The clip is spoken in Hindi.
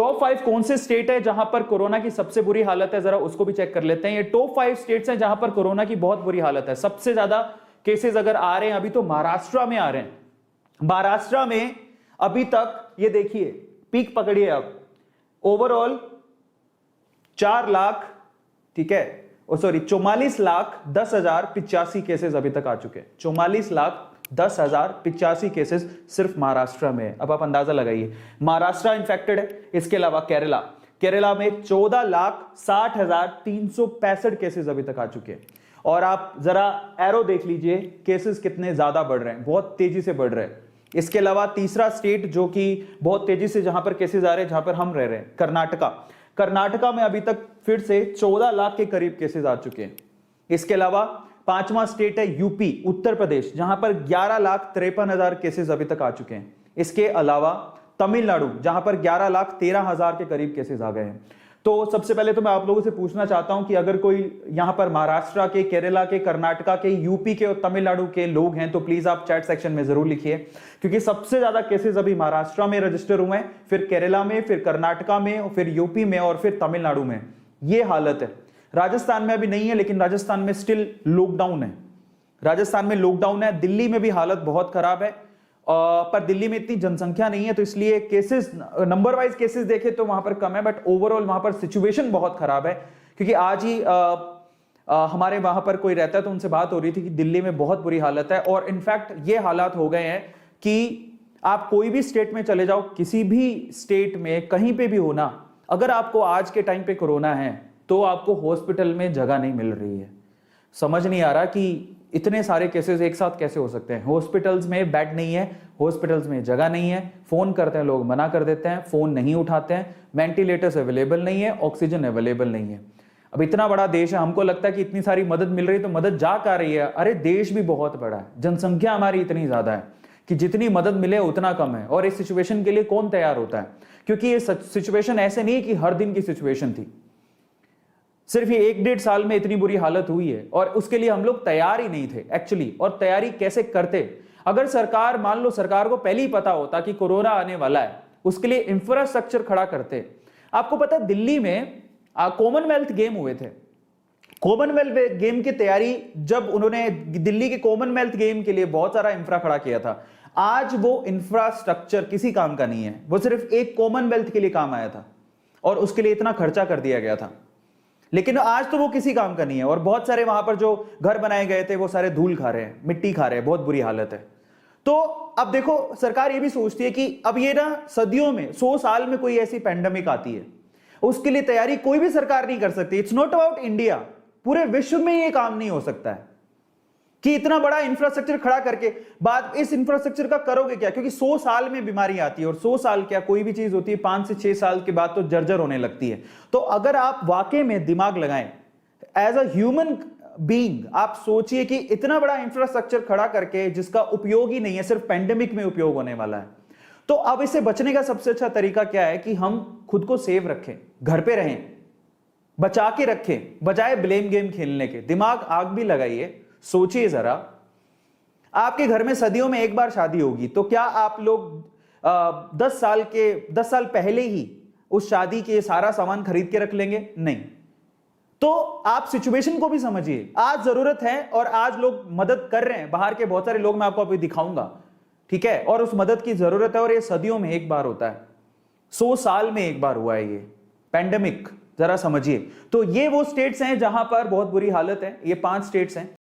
टॉप 5 कौन से स्टेट है जहां पर कोरोना की सबसे बुरी हालत है, जरा उसको भी चेक कर लेते हैं। ये टॉप 5 स्टेट्स हैं जहां पर कोरोना की बहुत बुरी हालत है। सबसे ज्यादा केसेस अगर आ रहे हैं अभी तो महाराष्ट्र में आ रहे हैं। महाराष्ट्र में अभी तक ये देखिए पीक पकड़िए, अब ओवरऑल 4 लाख, ठीक है, सॉरी 44,10,085 केसेस अभी तक आ चुके हैं। 44,10,085 केसेस सिर्फ महाराष्ट्र में। अब आप अंदाजा लगाइए, महाराष्ट्र इंफेक्टेड है। इसके अलावा केरला में 14,60,365 केसेस अभी तक आ चुके हैं। और आप जरा एरो देख लीजिए, केसेस कितने ज्यादा बढ़ रहे हैं, बहुत तेजी से बढ़ रहे हैं। इसके अलावा तीसरा स्टेट जो कि बहुत तेजी से जहां पर केसेस आ रहे हैं, जहां पर हम रह रहे हैं, कर्नाटका में अभी तक फिर से 14 लाख के करीब केसेस आ चुके हैं। इसके अलावा पांचवा स्टेट है यूपी, उत्तर प्रदेश, जहां पर 11,53,000 केसेस अभी तक आ चुके हैं। इसके अलावा तमिलनाडु, जहां पर 11,13,000 के करीब केसेस आ गए हैं। तो सबसे पहले तो मैं आप लोगों से पूछना चाहता हूं कि अगर कोई यहां पर महाराष्ट्र के, केरला के, कर्नाटका के, यूपी के और तमिलनाडु के लोग हैं तो प्लीज आप चैट सेक्शन में जरूर लिखिए, क्योंकि सबसे ज्यादा केसेस अभी महाराष्ट्र में रजिस्टर हुए हैं, फिर केरला में, फिर कर्नाटका में, फिर यूपी में और फिर तमिलनाडु में। ये हालत है। राजस्थान में अभी नहीं है, लेकिन राजस्थान में स्टिल लॉकडाउन है। राजस्थान में लॉकडाउन है। दिल्ली में भी हालत बहुत खराब है, पर दिल्ली में इतनी जनसंख्या नहीं है तो इसलिए केसेस, नंबर वाइज केसेस देखें तो वहां पर कम है, बट ओवरऑल वहां पर सिचुएशन बहुत खराब है। क्योंकि आज ही हमारे वहां पर कोई रहता है तो उनसे बात हो रही थी कि दिल्ली में बहुत बुरी हालत है। और इनफैक्ट ये हालात हो गए हैं कि आप कोई भी स्टेट में चले जाओ, किसी भी स्टेट में कहीं पे भी हो ना, अगर आपको आज के टाइम पे कोरोना है तो आपको हॉस्पिटल में जगह नहीं मिल रही है। समझ नहीं आ रहा कि इतने सारे केसेस एक साथ कैसे हो सकते हैं। हॉस्पिटल्स में बेड नहीं है, हॉस्पिटल्स में जगह नहीं है, फोन करते हैं लोग मना कर देते हैं, फोन नहीं उठाते हैं, वेंटिलेटर्स अवेलेबल नहीं है, ऑक्सीजन अवेलेबल नहीं है। अब इतना बड़ा देश है, हमको लगता है कि इतनी सारी मदद मिल रही है तो मदद जा कर रही है। अरे देश भी बहुत बड़ा है, जनसंख्या हमारी इतनी ज्यादा है कि जितनी मदद मिले उतना कम है। और इस सिचुएशन के लिए कौन तैयार होता है? क्योंकि ये सिचुएशन ऐसे नहीं है कि हर दिन की सिचुएशन थी, सिर्फ ये 1-1.5 साल में इतनी बुरी हालत हुई है और उसके लिए हम लोग तैयार ही नहीं थे एक्चुअली। और तैयारी कैसे करते? अगर सरकार, मान लो सरकार को पहले ही पता होता कि कोरोना आने वाला है, उसके लिए इंफ्रास्ट्रक्चर खड़ा करते। आपको पता है दिल्ली में कॉमनवेल्थ गेम हुए थे। कॉमनवेल्थ गेम की तैयारी, जब उन्होंने दिल्ली के कॉमनवेल्थ गेम के लिए बहुत सारा इंफ्रा खड़ा किया था, आज वो इंफ्रास्ट्रक्चर किसी काम का नहीं है, वो सिर्फ एक कॉमनवेल्थ के लिए काम आया था और उसके लिए इतना खर्चा कर दिया गया था। लेकिन आज तो वो किसी काम का नहीं है और बहुत सारे वहां पर जो घर बनाए गए थे वो सारे धूल खा रहे हैं, मिट्टी खा रहे हैं, बहुत बुरी हालत है। तो अब देखो सरकार ये भी सोचती है कि अब ये ना सदियों में, 100 साल में कोई ऐसी पैंडेमिक आती है, उसके लिए तैयारी कोई भी सरकार नहीं कर सकती। इट्स नॉट अबाउट इंडिया, पूरे विश्व में ये काम नहीं हो सकता है कि इतना बड़ा इंफ्रास्ट्रक्चर खड़ा करके बाद इस इंफ्रास्ट्रक्चर का करोगे क्या? क्योंकि 100 साल में बीमारी आती है और 100 साल क्या, कोई भी चीज होती है 5 से 6 साल के बाद तो जर्जर होने लगती है। तो अगर आप वाकई में दिमाग लगाएं एज अ ह्यूमन बीइंग, आप सोचिए कि इतना बड़ा इंफ्रास्ट्रक्चर खड़ा करके जिसका उपयोग ही नहीं है, सिर्फ पेंडेमिक में उपयोग होने वाला है। तो अब इससे बचने का सबसे अच्छा तरीका क्या है कि हम खुद को सेव रखें, घर पे रहें, बचा के रखें, बजाय ब्लेम गेम खेलने के। दिमाग आग भी लगाइए, सोचिए जरा, आपके घर में सदियों में एक बार शादी होगी तो क्या आप लोग 10 साल पहले ही उस शादी के सारा सामान खरीद के रख लेंगे? नहीं। तो आप सिचुएशन को भी समझिए, आज जरूरत है और आज लोग मदद कर रहे हैं, बाहर के बहुत सारे लोग, मैं आपको अभी दिखाऊंगा, ठीक है, और उस मदद की जरूरत है और ये सदियों में एक बार होता है, 100 साल में एक बार हुआ है ये पैंडेमिक, जरा समझिए। तो ये वो स्टेट्स हैं जहां पर बहुत बुरी हालत है, ये 5 स्टेट्स हैं।